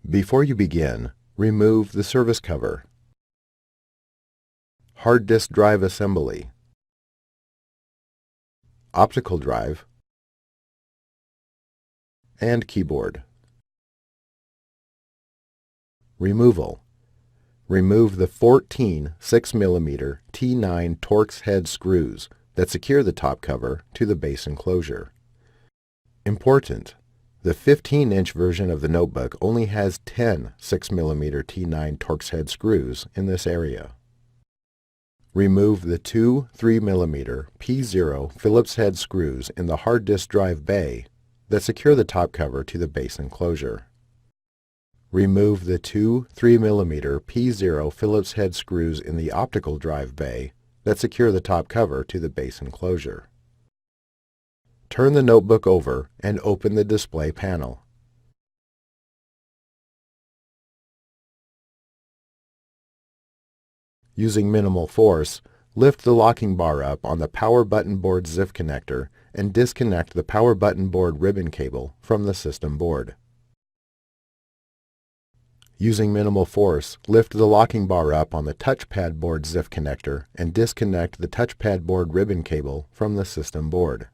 Before you begin, remove the service cover, hard disk drive assembly, optical drive, and keyboard. Removal. Remove the 14 6mm T9 Torx head screws that secure the top cover to the base enclosure. Important: the 15-inch version of the notebook only has 10 6mm T9 Torx head screws in this area. Remove the two 3mm P0 Phillips head screws in the hard disk drive bay that secure the top cover to the base enclosure. Remove the two 3mm P0 Phillips head screws in the optical drive bay that secure the top cover to the base enclosure. Turn the notebook over and open the display panel. Using minimal force, lift the locking bar up on the power button board ZIF connector and disconnect the power button board ribbon cable from the system board. Using minimal force, lift the locking bar up on the touchpad board ZIF connector and disconnect the touchpad board ribbon cable from the system board.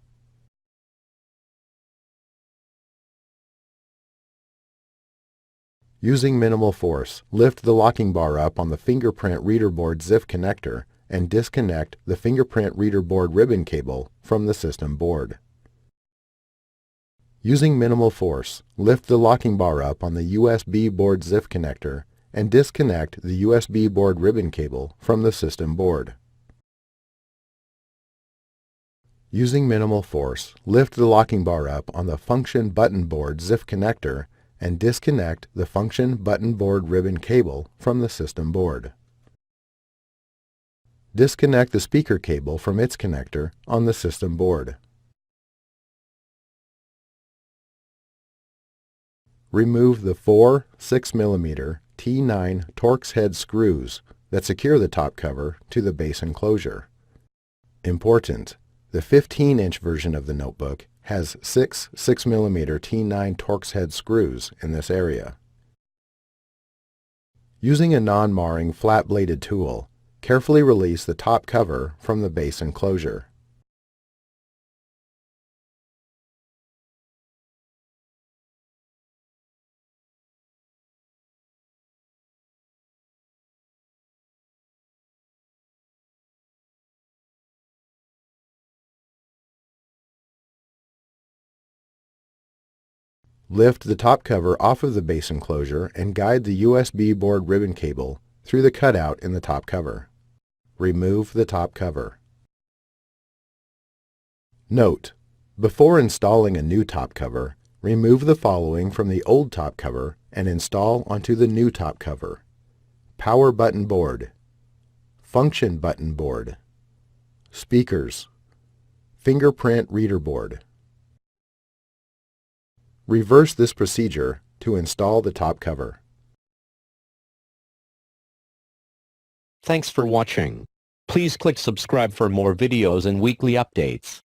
Using minimal force, lift the locking bar up on the fingerprint reader board ZIF connector and disconnect the fingerprint reader board ribbon cable from the system board. Using minimal force, lift the locking bar up on the USB board ZIF connector and disconnect the USB board ribbon cable from the system board. Using minimal force, lift the locking bar up on the function button board ZIF connector and disconnect the function button board ribbon cable from the system board. Disconnect the speaker cable from its connector on the system board. Remove the four 6mm T9 Torx head screws that secure the top cover to the base enclosure. Important: the 15-inch version of the notebook has 6 6mm T9 Torx head screws in this area. Using a non-marring flat-bladed tool, carefully release the top cover from the base enclosure. Lift the top cover off of the base enclosure and guide the USB board ribbon cable through the cutout in the top cover. Remove the top cover. Note: before installing a new top cover, remove the following from the old top cover and install onto the new top cover: power button board, function button board, speakers, fingerprint reader board. Reverse this procedure to install the top cover. Thanks for watching. Please click subscribe for more videos and weekly updates.